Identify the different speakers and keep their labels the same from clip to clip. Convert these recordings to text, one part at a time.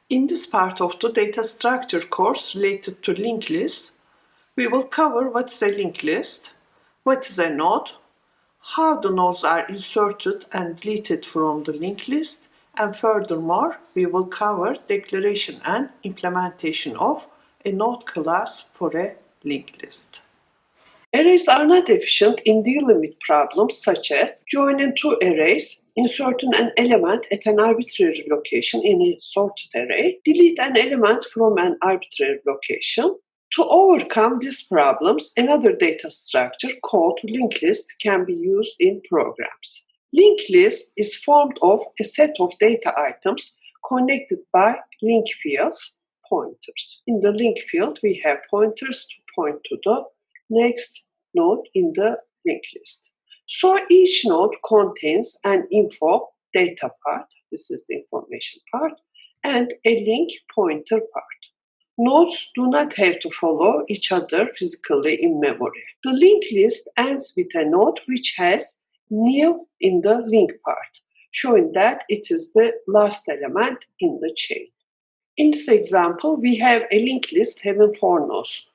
Speaker 1: In this part of the data structure course related to linked lists, we will cover what is a linked list, what is a node, how the nodes are inserted and deleted from the linked list, and furthermore, we will cover declaration and implementation of a node class for a linked list. Arrays are not efficient in dealing with problems such as joining two arrays, inserting an element at an arbitrary location in a sorted array, delete an element from an arbitrary location. To overcome these problems, another data structure called linked list can be used in programs. Linked list is formed of a set of data items connected by link fields, pointers. In the link field, we have pointers to point to the next node in the linked list. So each node contains an info data part, this is the information part, and a link pointer part. Nodes do not have to follow each other physically in memory. The linked list ends with a node which has nil in the link part, showing that it is the last element in the chain. In this example, we have a linked list having four nodes.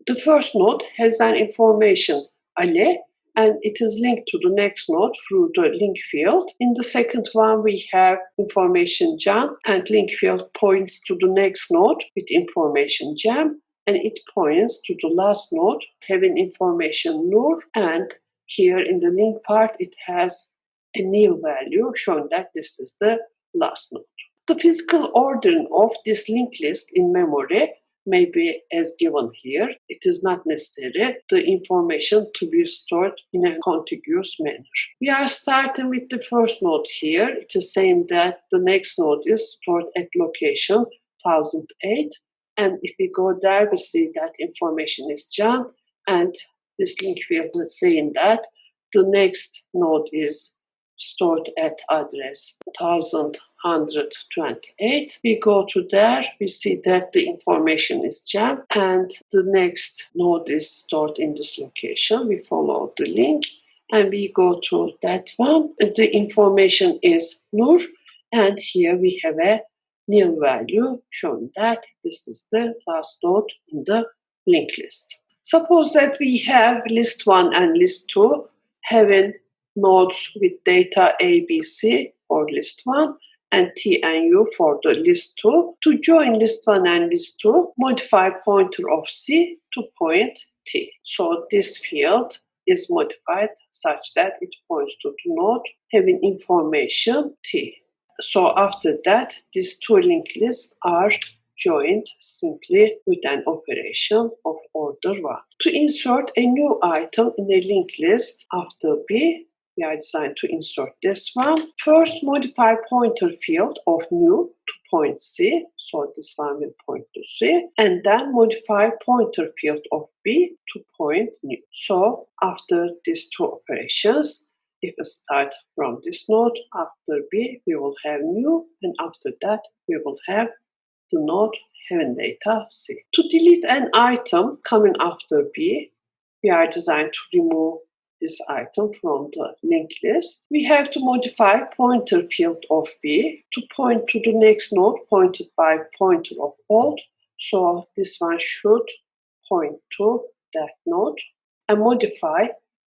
Speaker 1: The first node has an information Ale, and it is linked to the next node through the link field. In the second one, we have information Can, and link field points to the next node with information Cem, and it points to the last node having information Nur, and here in the link part, it has a nil value showing that this is the last node. The physical ordering of this linked list in memory may be as given here. It is not necessary the information to be stored in a contiguous manner. We are starting with the first node here. It is saying that the next node is stored at location 1008. And if we go there, we see that information is Can, and this link field is saying that the next node is stored at address 1128. We go to there, we see that the information is Cem, and the next node is stored in this location. We follow the link and we go to that one. The information is Nur, and here we have a nil value showing that this is the last node in the linked list. Suppose that we have list 1 and list 2 having nodes with data A, B, C for list 1 and T and U for the list 2. To join list 1 and list 2, modify pointer of C to point T. So this field is modified such that it points to the node having information T. So after that, these two linked lists are joined simply with an operation of order 1. To insert a new item in a linked list after B, we are designed to insert this one. First, modify pointer field of new to point C. So this one will point to C. And then modify pointer field of B to point new. So after these two operations, if we start from this node, after B, we will have new. And after that, we will have the node having data C. To delete an item coming after B, we are designed to remove this item from the linked list. We have to modify pointer field of B to point to the next node pointed by pointer of old. So this one should point to that node, and modify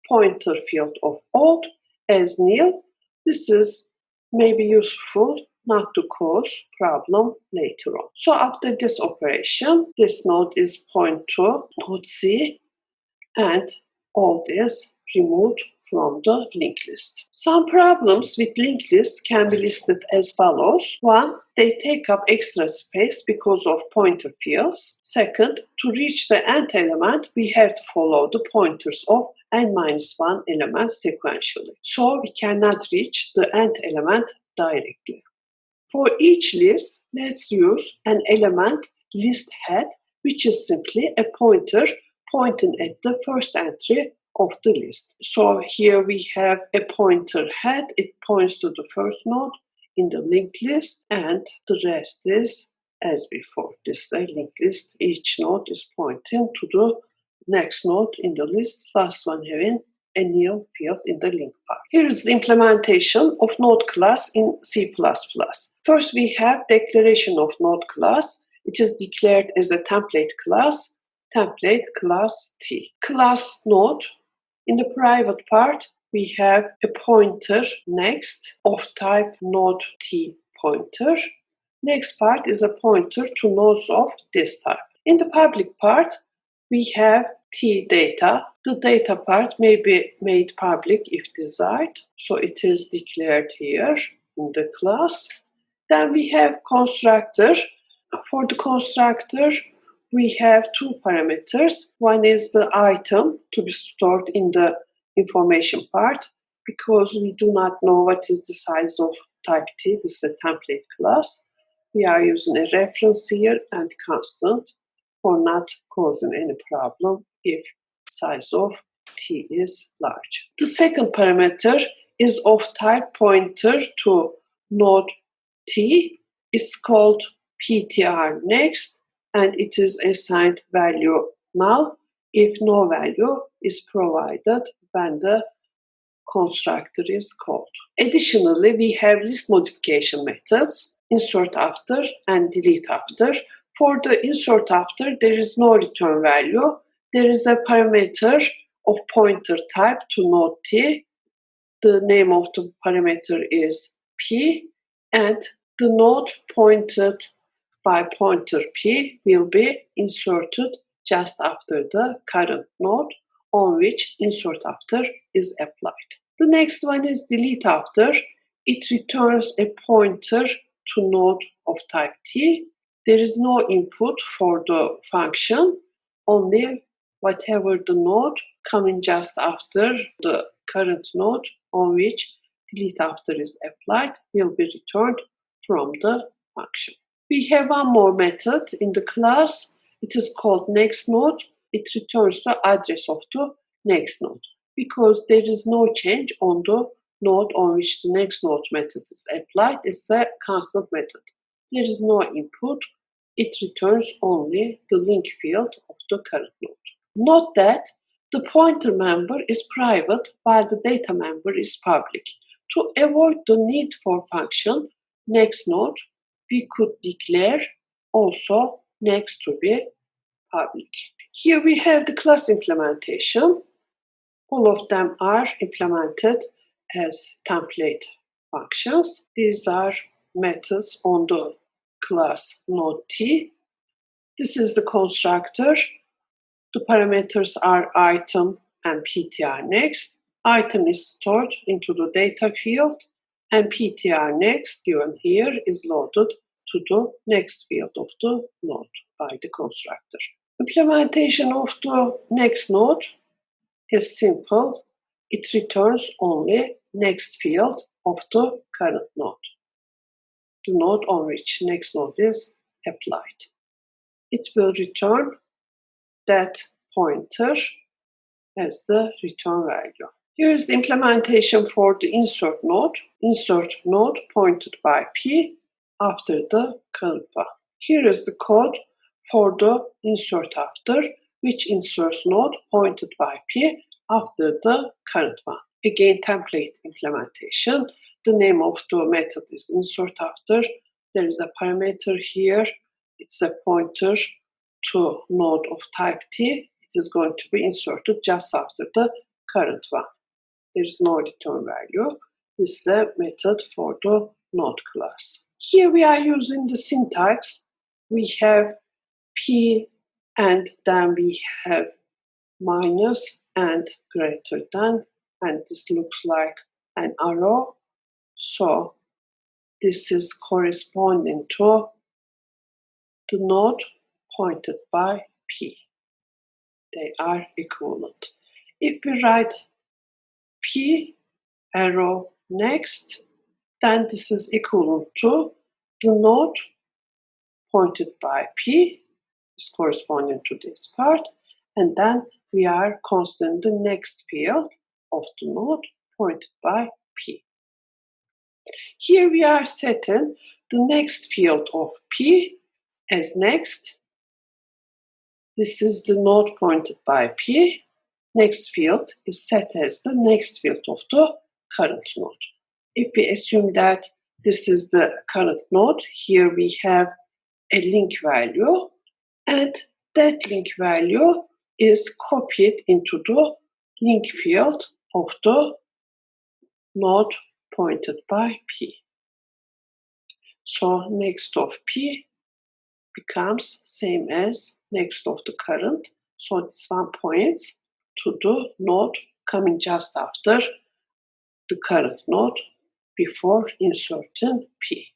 Speaker 1: pointer field of old as nil. This is maybe useful not to cause problem later on. So after this operation, this node is point to node C, and all this removed from the linked list. Some problems with linked lists can be listed as follows. 1. They take up extra space because of pointer fields. Second, to reach the nth element, we have to follow the pointers of n-1 elements sequentially. So we cannot reach the nth element directly. For each list, let's use an element list head, which is simply a pointer pointing at the first entry of the list. So here we have a pointer head. It points to the first node in the linked list, and the rest is as before. This is a linked list. Each node is pointing to the next node in the list, last one having a new field in the link part. Here is the implementation of node class in C++. First, we have declaration of node class. It is declared as a template class T. Class node. In the private part, we have a pointer next of type node T pointer. Next part is a pointer to nodes of this type. In the public part, we have T data. The data part may be made public if desired, so it is declared here in the class. Then we have constructor. For the constructor, we have two parameters. One is the item to be stored in the information part, because we do not know what is the size of type T. This is a template class. We are using a reference here and constant for not causing any problem if size of T is large. The second parameter is of type pointer to node T. It's called PTR next, and it is assigned value null if no value is provided when the constructor is called. Additionally, we have list modification methods, insert after and delete after. For the insert after, there is no return value. There is a parameter of pointer type to node T. The name of the parameter is P, and the node pointed by pointer P will be inserted just after the current node on which insert after is applied. The next one is delete after. It returns a pointer to node of type T. There is no input for the function, only whatever the node coming just after the current node on which delete after is applied will be returned from the function. We have one more method in the class. It is called next node. It returns the address of the next node. Because there is no change on the node on which the next node method is applied, it's a constant method. There is no input. It returns only the link field of the current node. Note that the pointer member is private while the data member is public. To avoid the need for function next node, we could declare also next to be public. Here we have the class implementation. All of them are implemented as template functions. These are methods on the class node T. This is the constructor. The parameters are item and PTR next. Item is stored into the data field, and PTR next given here is loaded to the next field of the node by the constructor. Implementation of the next node is simple. It returns only next field of the current node, the node on which next node is applied. It will return that pointer as the return value. Here is the implementation for the insert node. Insert node pointed by P after the current one. Here is the code for the insert after, which inserts node pointed by P after the current one. Again, template implementation. The name of the method is insert after. There is a parameter here. It's a pointer to node of type T. It is going to be inserted just after the current one. There is no return value. This is a method for the node class. Here we are using the syntax. We have P and then we have minus and greater than, and this looks like an arrow. So this is corresponding to the node pointed by P. They are equivalent. If we write P arrow next, then this is equivalent to the node pointed by P, is corresponding to this part, and then we are considering the next field of the node pointed by P. Here we are setting the next field of P as next. This is the node pointed by P. next field is set as the next field of the current node. If we assume that this is the current node, here we have a link value, and that link value is copied into the link field of the node pointed by P. So next of P becomes same as next of the current. So this one points to the node coming just after the current node before inserting P.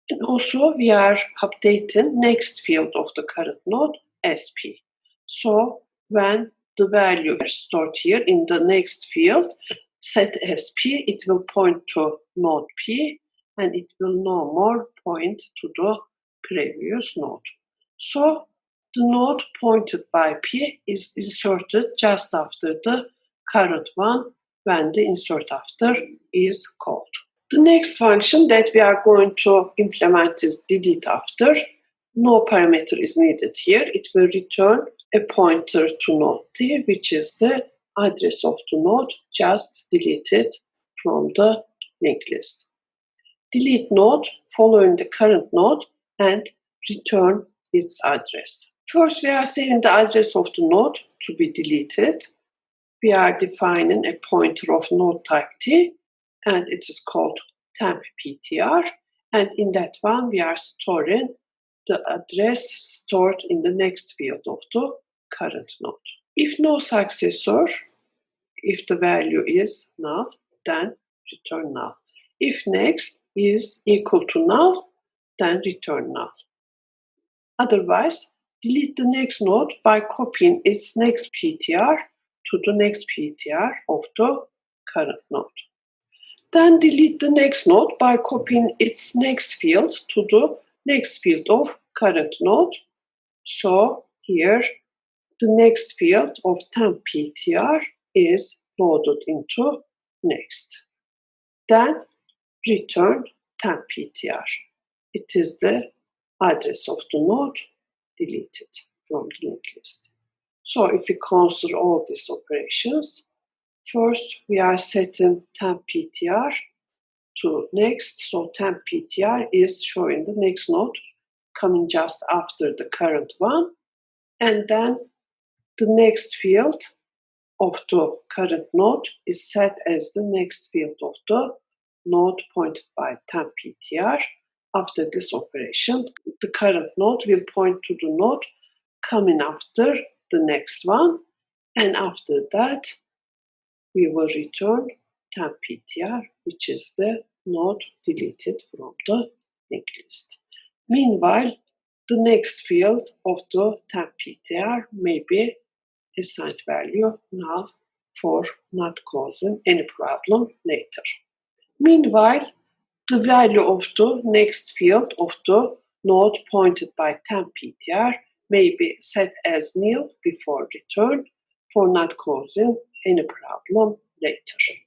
Speaker 1: And also we are updating next field of the current node as P. So when the value is stored here in the next field set as P, it will point to node P, and it will no more point to the previous node. So the node pointed by P is inserted just after the current one when the insert after is called. The next function that we are going to implement is delete after. No parameter is needed here. It will return a pointer to node T, which is the address of the node just deleted from the linked list. Delete node following the current node and return its address. First, we are saving the address of the node to be deleted. We are defining a pointer of node type T, and it is called temp ptr, and in that one we are storing the address stored in the next field of the current node. If no successor, if the value is null, then return null. If next is equal to null, then return null. Otherwise, delete the next node by copying its next ptr to the next ptr of the current node. Then delete the next node by copying its next field to the next field of current node. So here the next field of temp ptr is loaded into next. Then return temp ptr. It is the address of the node deleted from the linked list. So if we consider all these operations, first we are setting temp ptr to next. So temp ptr is showing the next node coming just after the current one, and then the next field of the current node is set as the next field of the node pointed by temp ptr. After this operation, the current node will point to the node coming after the next one, and after that we will return temp ptr, which is the node deleted from the linked list. Meanwhile, the next field of the temp ptr may be assigned value null for not causing any problem later. Meanwhile, the value of the next field of the node pointed by temp ptr may be set as nil before return for not causing any problem later.